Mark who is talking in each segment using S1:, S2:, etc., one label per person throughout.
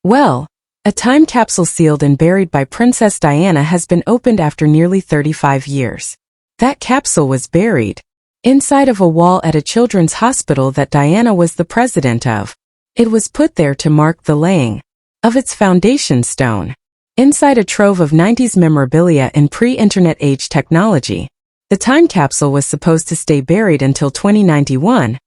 S1: Well, a time capsule sealed and buried by Princess Diana has been opened after nearly 35 years. That capsule was buried inside of a wall at a children's hospital that Diana was the president of. It was put there to mark the laying of its foundation stone. Inside a trove of 90s memorabilia and pre-internet age technology, the time capsule was supposed to stay buried until 2091,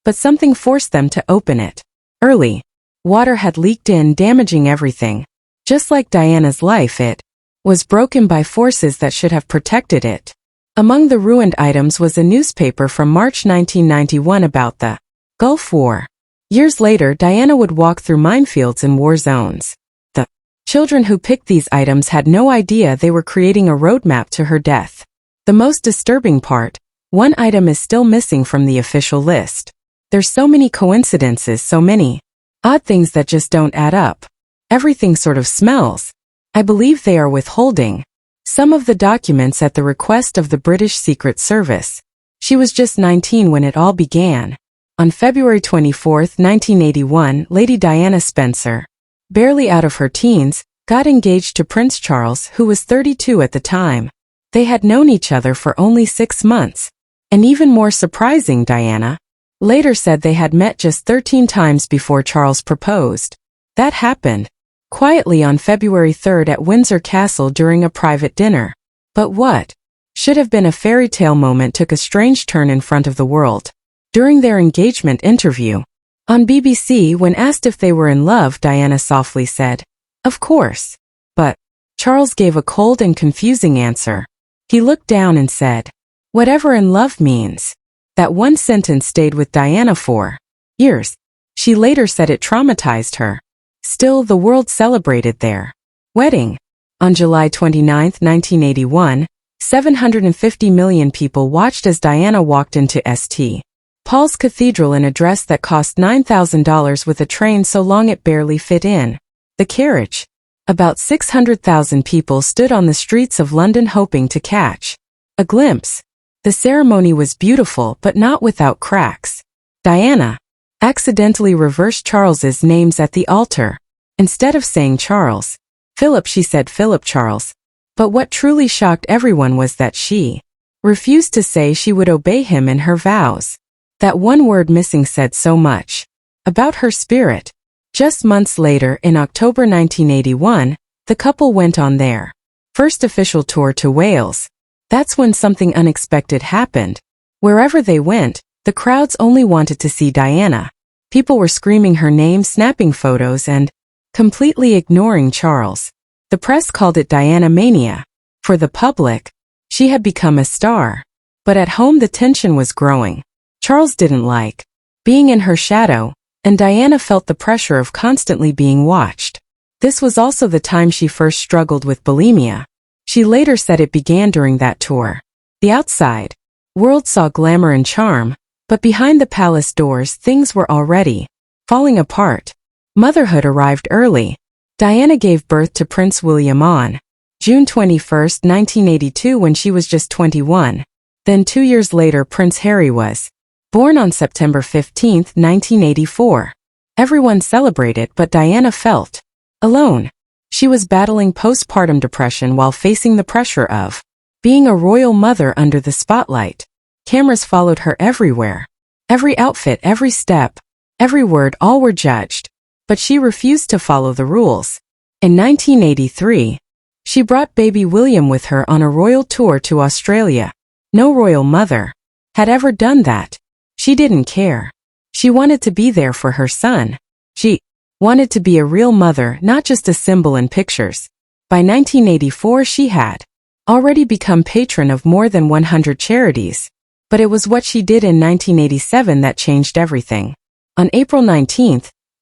S1: but something forced them to open it early. Water had leaked in, damaging everything. Just like Diana's life, it was broken by forces that should have protected it. Among the ruined items was a newspaper from March 1991 about the Gulf War. Years later, Diana would walk through minefields in war zones. The children who picked these items had no idea they were creating a roadmap to her death. The most disturbing part, one item is still missing from the official list. There's so many coincidences, so many odd things that just don't add up. Everything sort of smells. I believe they are withholding some of the documents at the request of the British Secret Service. She was just 19 when it all began. On February 24, 1981, Lady Diana Spencer, barely out of her teens, got engaged to Prince Charles, who was 32 at the time. They had known each other for only 6 months. And even more surprising, Diana later said they had met just 13 times before Charles proposed. That happened quietly on February 3 at Windsor Castle during a private dinner. But what should have been a fairy tale moment took a strange turn in front of the world. During their engagement interview on BBC, when asked if they were in love, Diana softly said, "Of course." But Charles gave a cold and confusing answer. He looked down and said, "Whatever in love means." That one sentence stayed with Diana for years. She later said it traumatized her. Still, the world celebrated their wedding. On July 29, 1981, 750 million people watched as Diana walked into St. Paul's Cathedral in a dress that cost $9,000 with a train so long it barely fit in the carriage. About 600,000 people stood on the streets of London hoping to catch a glimpse. The ceremony was beautiful but not without cracks. Diana accidentally reversed Charles's names at the altar. Instead of saying Charles Philip, she said Philip Charles. But what truly shocked everyone was that she refused to say she would obey him in her vows. That one word missing said so much about her spirit. Just months later, in October 1981, the couple went on their first official tour to Wales. That's when something unexpected happened. Wherever they went, the crowds only wanted to see Diana. People were screaming her name, snapping photos, and completely ignoring Charles. The press called it Diana Mania. For the public, she had become a star. But at home the tension was growing. Charles didn't like being in her shadow, and Diana felt the pressure of constantly being watched. This was also the time she first struggled with bulimia. She later said it began during that tour. The outside world saw glamour and charm, but behind the palace doors things were already falling apart. Motherhood arrived early. Diana gave birth to Prince William on June 21, 1982, when she was just 21. Then 2 years later, Prince Harry was born on September 15, 1984. Everyone celebrated, but Diana felt alone. She was battling postpartum depression while facing the pressure of being a royal mother under the spotlight. Cameras followed her everywhere. Every outfit, every step, every word, all were judged. But she refused to follow the rules. In 1983, she brought baby William with her on a royal tour to Australia. No royal mother had ever done that. She didn't care. She wanted to be there for her son. She wanted to be a real mother, not just a symbol in pictures. By 1984, she had already become patron of more than 100 charities. But it was what she did in 1987 that changed everything. On April 19,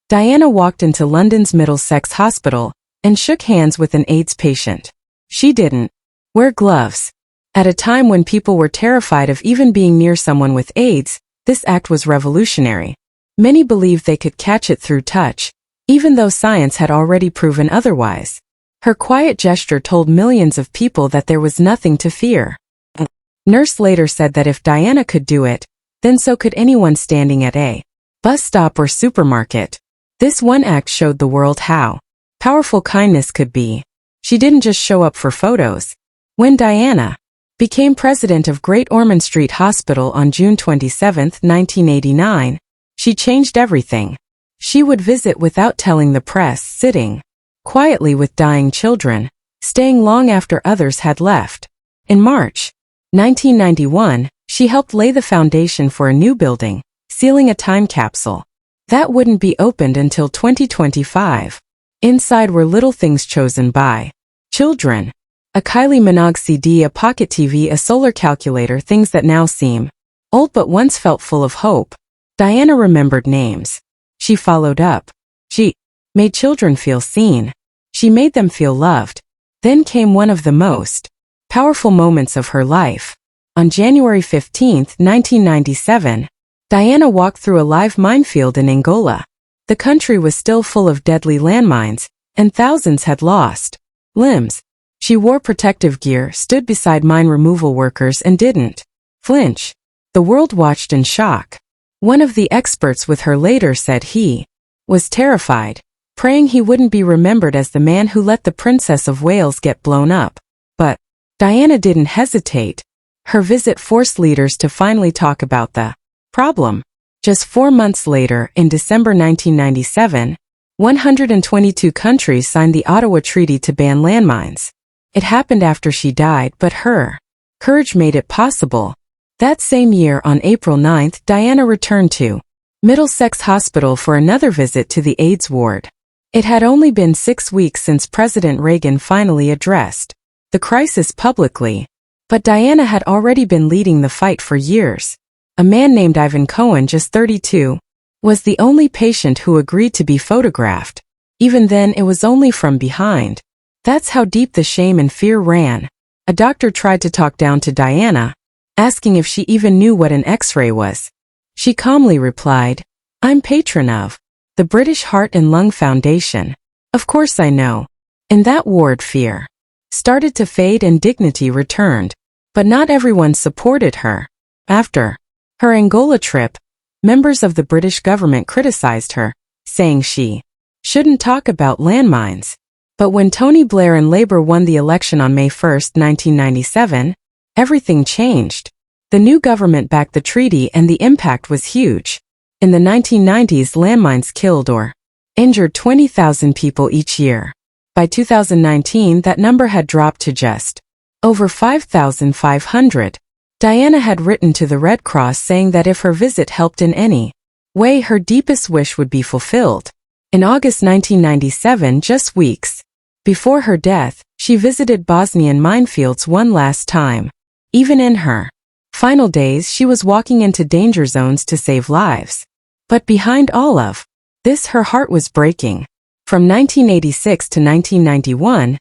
S1: Diana walked into London's Middlesex Hospital and shook hands with an AIDS patient. She didn't wear gloves. At a time when people were terrified of even being near someone with AIDS, this act was revolutionary. Many believed they could catch it through touch, even though science had already proven otherwise. Her quiet gesture told millions of people that there was nothing to fear. A nurse later said that if Diana could do it, then so could anyone standing at a bus stop or supermarket. This one act showed the world how powerful kindness could be. She didn't just show up for photos. When Diana became president of Great Ormond Street Hospital on June 27, 1989, she changed everything. She would visit without telling the press, sitting quietly with dying children, staying long after others had left. In March 1991, she helped lay the foundation for a new building, sealing a time capsule that wouldn't be opened until 2025. Inside were little things chosen by children. A Kylie Minogue CD, a pocket TV, a solar calculator, things that now seem old but once felt full of hope. Diana remembered names. She followed up. She made children feel seen. She made them feel loved. Then came one of the most powerful moments of her life. On January 15, 1997, Diana walked through a live minefield in Angola. The country was still full of deadly landmines, and thousands had lost limbs. She wore protective gear, stood beside mine removal workers, and didn't flinch. The world watched in shock. One of the experts with her later said he was terrified, praying he wouldn't be remembered as the man who let the Princess of Wales get blown up. But Diana didn't hesitate. Her visit forced leaders to finally talk about the problem. Just 4 months later, in December 1997, 122 countries signed the Ottawa Treaty to ban landmines. It happened after she died, but her courage made it possible. That same year, on April 9, Diana returned to Middlesex Hospital for another visit to the AIDS ward. It had only been 6 weeks since President Reagan finally addressed the crisis publicly, but Diana had already been leading the fight for years. A man named Ivan Cohen, just 32, was the only patient who agreed to be photographed. Even then, it was only from behind. That's how deep the shame and fear ran. A doctor tried to talk down to Diana, asking if she even knew what an X-ray was. She calmly replied, "I'm patron of the British Heart and Lung Foundation. Of course I know." In that ward, fear started to fade and dignity returned. But not everyone supported her. After her Angola trip, members of the British government criticized her, saying she shouldn't talk about landmines. But when Tony Blair and Labour won the election on May 1, 1997, everything changed. The new government backed the treaty and the impact was huge. In the 1990s, landmines killed or injured 20,000 people each year. By 2019, that number had dropped to just over 5,500. Diana had written to the Red Cross saying that if her visit helped in any way, her deepest wish would be fulfilled. In August 1997, just weeks before her death, she visited Bosnian minefields one last time. Even in her final days, she was walking into danger zones to save lives. But behind all of this, her heart was breaking. From 1986 to 1991,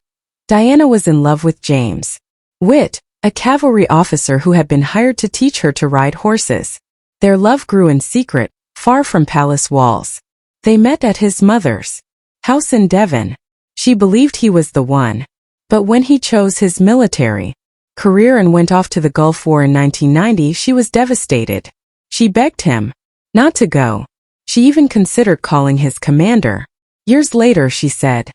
S1: Diana was in love with James Witt, a cavalry officer who had been hired to teach her to ride horses. Their love grew in secret, far from palace walls. They met at his mother's house in Devon. She believed he was the one. But when he chose his military career and went off to the Gulf War in 1990, she was devastated. She begged him not to go. She even considered calling his commander. Years later, she said,